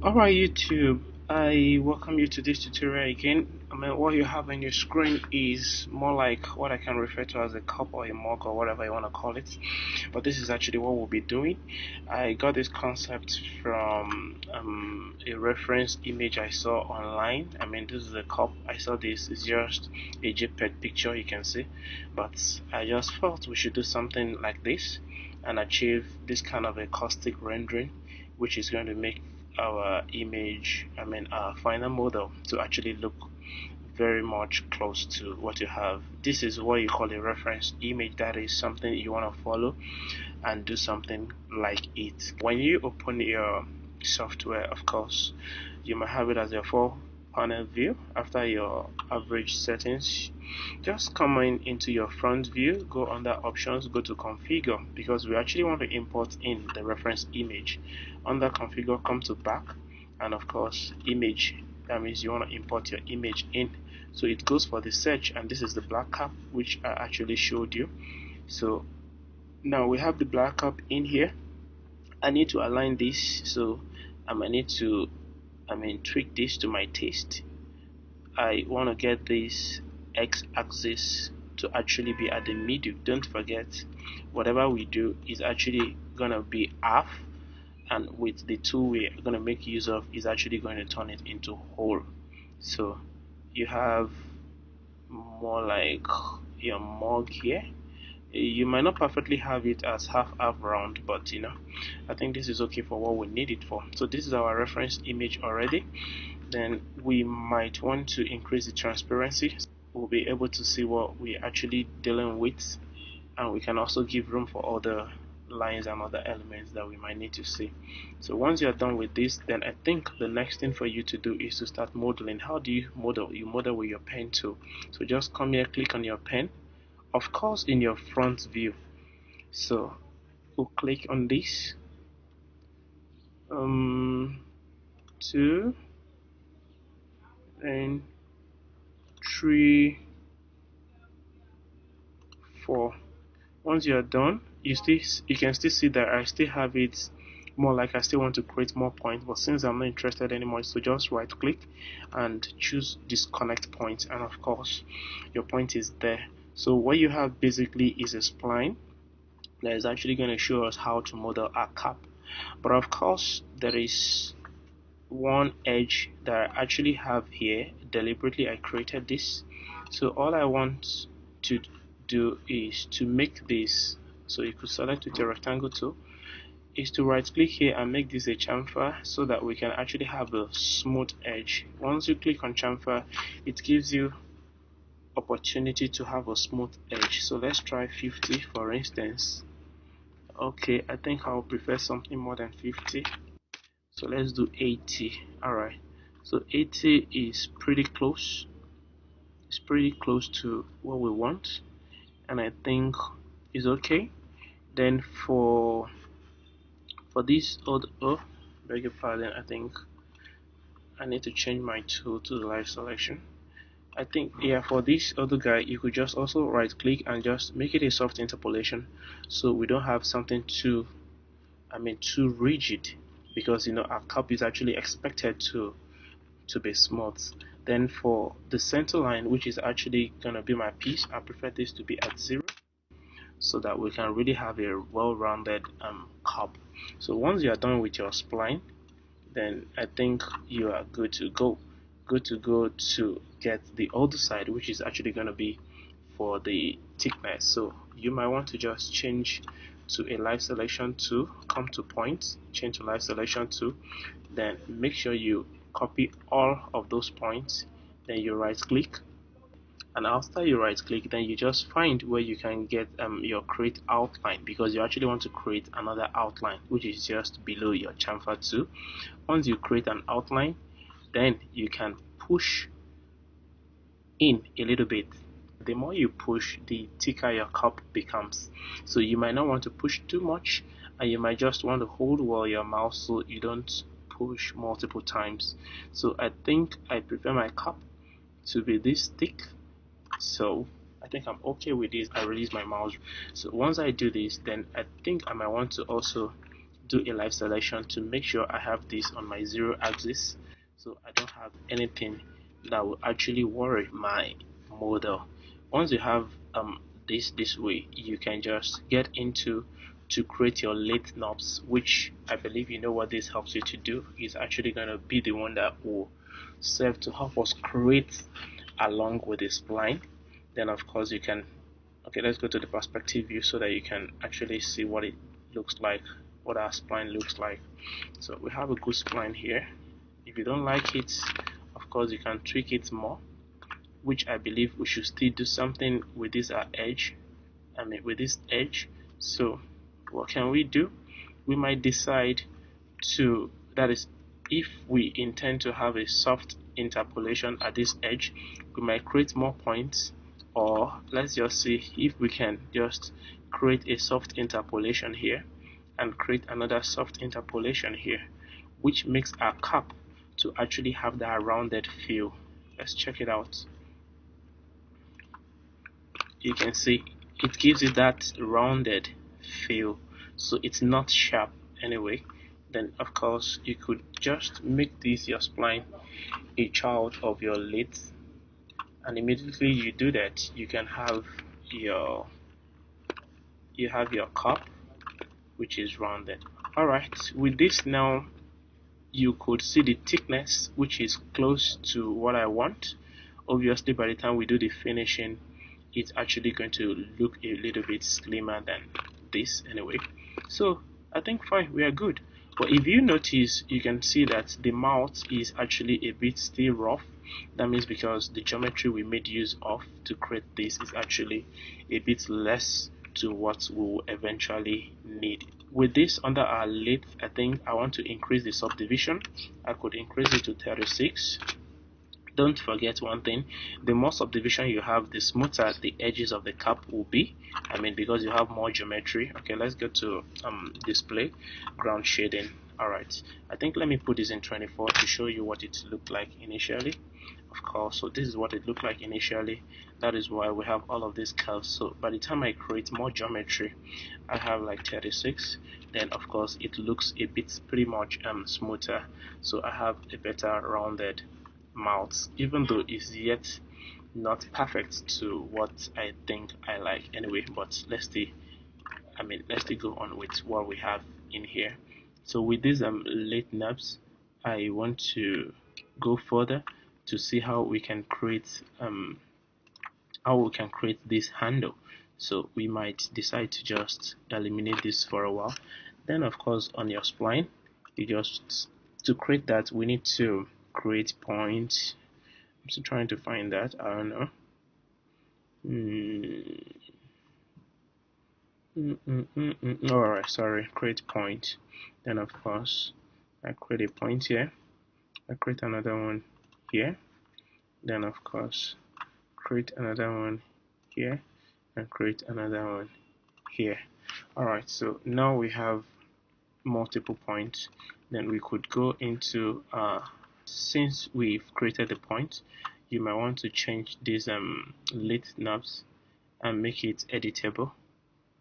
Alright YouTube, I welcome you to this tutorial again. What you have on your screen is more like what I can refer to as a cup or a mug or whatever you want to call it. But this is actually what we'll be doing. I got this concept from a reference image I saw online. This is a cup. I saw this. It's just a JPEG picture, you can see. But I just felt we should do something like this and achieve this kind of a caustic rendering, which is going to make our image, our final model, to actually look very much close to what you have. This is what you call a reference image. That is something you want to follow and do something like it. When you open your software, of course, you might have it as a full panel view. After your average settings, just come into your front view, go under options, go to configure, because we actually want to import in the reference image. Under configure, come to back, and of course image. That means you want to import your image in. So it goes for the search, and this is the black cap which I actually showed you. So now we have the black cap in here. I need to align this, so I might need to tweak this to my taste. I want to get this x-axis to actually be at the middle. Don't forget, whatever we do is actually gonna be half, and with the tool we're gonna make use of is actually going to turn it into whole. So you have more like your mug here. You might not perfectly have it as half round, but I think this is okay for what we need it for. So this is our reference image already. Then we might want to increase the transparency. We'll be able to see what we're actually dealing with, and we can also give room for other lines and other elements that we might need to see. So once you're done with this, then I think the next thing for you to do is to start modeling. How do you model? You model with your pen tool. So just come here, click on your pen, of course in your front view. So we'll click on this 2 and 3, 4. Once you are done, you can still see that I still have it more like I still want to create more points, but since I'm not interested anymore, so just right click and choose disconnect point, and of course your point is there. So what you have basically is a spline that is actually going to show us how to model our cap. But of course there is one edge that I actually have here. Deliberately I created this. So all I want to do is to make this, so you could select with your rectangle tool, is to right click here and make this a chamfer, so that we can actually have a smooth edge. Once you click on chamfer, it gives you opportunity to have a smooth edge. So let's try 50 for instance. Okay, I think I'll prefer something more than 50, so let's do 80. Alright, so 80 is pretty close. It's pretty close to what we want, and I think is okay. Then for this other, beg your pardon, I think I need to change my tool to the live selection. I think, yeah, for this other guy you could just also right click and just make it a soft interpolation, so we don't have something too too rigid, because our cup is actually expected to be smooth. Then for the center line, which is actually gonna be my piece, I prefer this to be at 0, so that we can really have a well-rounded cup. So once you are done with your spline, then I think you are good to go. Good to go to get the other side, which is actually going to be for the thickness. So you might want to just change to a live selection tool, come to points, change to live selection tool, then make sure you copy all of those points, then you right click, and after you right click, then you just find where you can get your create outline, because you actually want to create another outline which is just below your chamfer tool. Once you create an outline, then you can push in a little bit. The more you push, the thicker your cup becomes. So you might not want to push too much, and you might just want to hold well your mouse so you don't push multiple times. So I think I prefer my cup to be this thick, so I think I'm okay with this. I release my mouse. So once I do this, then I think I might want to also do a live selection to make sure I have this on my 0 axis, so I don't have anything that will actually worry my model. Once you have this way, you can just get into to create your lathe knobs, which I believe you know what this helps you to do. Is actually going to be the one that will serve to help us create along with the spline. Then of course you can, okay, let's go to the perspective view so that you can actually see what it looks like, what our spline looks like. So we have a good spline here. If you don't like it, of course you can tweak it more, which I believe we should still do something with this edge. With this edge. So what can we do? We might decide to, that is, if we intend to have a soft interpolation at this edge, we might create more points, or let's just see if we can just create a soft interpolation here and create another soft interpolation here, which makes our cap to actually have that rounded feel. Let's check it out. You can see it gives it that rounded feel, so it's not sharp anyway. Then of course you could just make this your spline a child of your lathe, and immediately you do that, you can have your cup, which is rounded. Alright, with this now you could see the thickness, which is close to what I want. Obviously by the time we do the finishing, it's actually going to look a little bit slimmer than this anyway. So I think fine, we are good. But if you notice, you can see that the mouth is actually a bit still rough. That means because the geometry we made use of to create this is actually a bit less to what we will eventually need. With this under our lathe, I think I want to increase the subdivision. I could increase it to 36. Don't forget one thing, the more subdivision you have, the smoother the edges of the cap will be. Because you have more geometry. Okay, let's go to display, ground shading. Alright, I think let me put this in 24 to show you what it looked like initially. Of course, so this is what it looked like initially. That is why we have all of these curves. So by the time I create more geometry, I have like 36. Then of course it looks a bit pretty much smoother. So I have a better rounded mouth, even though it's yet not perfect to what I think I like anyway. But let's still go on with what we have in here. So with these lathe knobs, I want to go further to see how we can create this handle. So we might decide to just eliminate this for a while. Then of course on your spline, you just, to create that, we need to create points. I'm still trying to find that. I don't know. Alright, sorry, create point. Then of course I create a point here, I create another one here, then of course create another one here, and create another one here. Alright, so now we have multiple points. Then we could go into since we've created the point, you might want to change these lathe knobs and make it editable,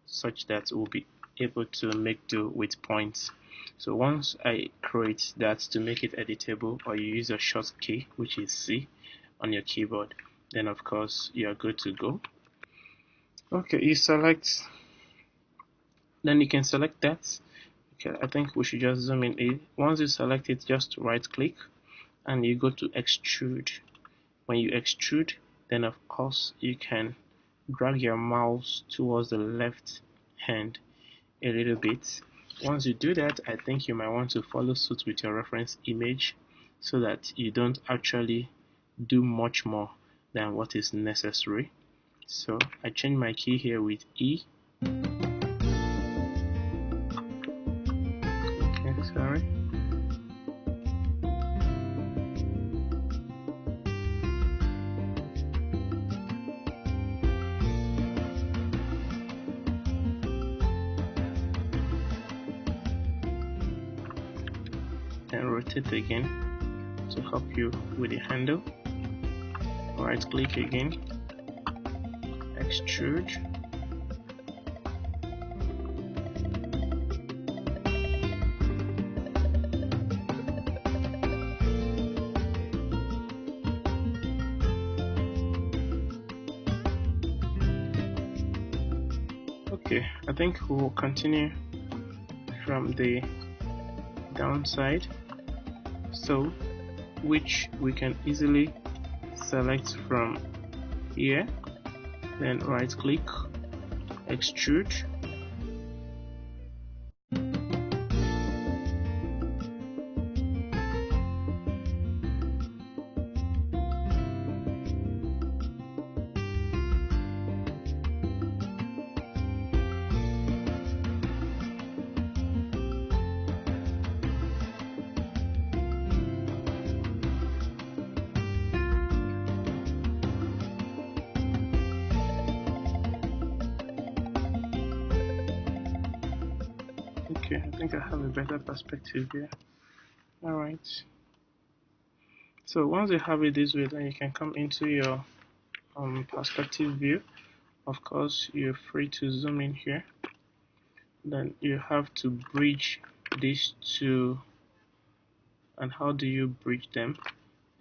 such that we'll be able to make do with points. So once I create that to make it editable, or you use a short key, which is C on your keyboard, then of course you are good to go. Okay, you select, then you can select that. Okay, I think we should just zoom in. Once you select it, just right click and you go to extrude. When you extrude, then of course you can drag your mouse towards the left hand a little bit. Once you do that, I think you might want to follow suit with your reference image so that you don't actually do much more than what is necessary. So I change my key here with E. Okay, sorry. And rotate again to help you with the handle. Right click again, extrude, Okay, I think we'll continue from the downside, so which we can easily select from here, then right click, extrude. Okay, I think I have a better perspective here. Alright, so once you have it this way, then you can come into your perspective view. Of course, you're free to zoom in here. Then you have to bridge these two. And how do you bridge them?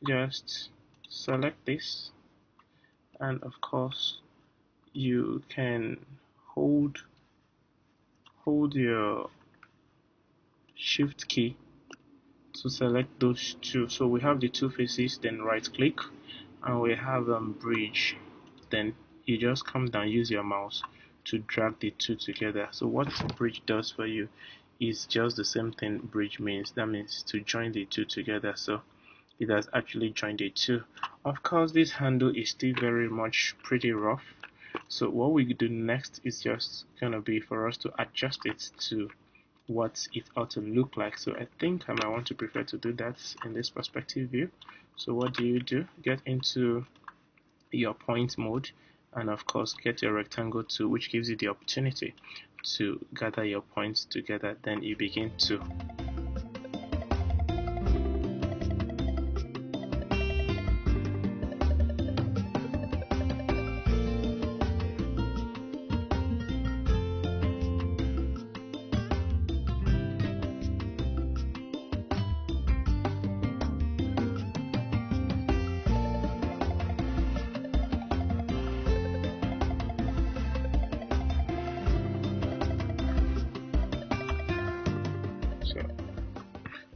Just select this, and of course you can hold your shift key to select those two. So we have the two faces, then right click, and we have bridge. Then you just come down, use your mouse to drag the two together. So what bridge does for you is just the same thing bridge means. That means to join the two together. So it has actually joined the two. Of course, this handle is still very much pretty rough. So what we do next is just gonna be for us to adjust it to what it ought to look like. So I think I might want to prefer to do that in this perspective view. So what do? Get into your point mode, and of course get your rectangle tool, which gives you the opportunity to gather your points together. Then you begin to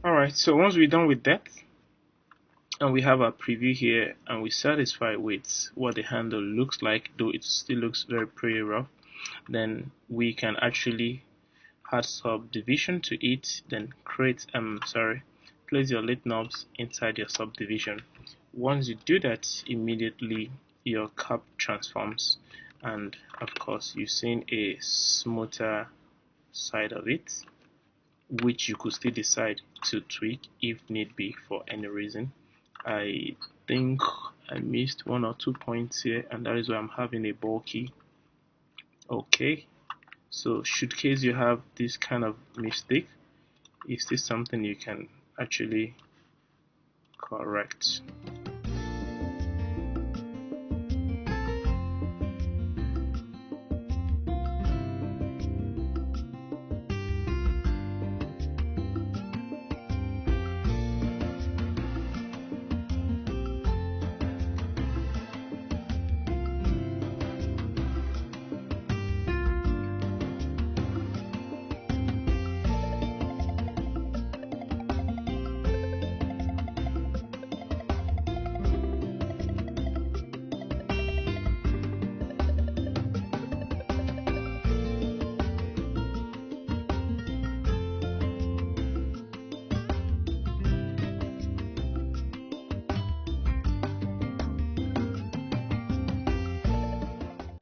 Alright, so once we're done with that, and we have our preview here, and we're satisfied with what the handle looks like, though it still looks very pretty rough, then we can actually add subdivision to it, then place your lid knobs inside your subdivision. Once you do that, immediately your cap transforms, and of course you've seen a smoother side of it, which you could still decide to tweak if need be for any reason. I think I missed one or two points here, and that is why I'm having a bulky. Okay, so should case you have this kind of mistake, is this something you can actually correct?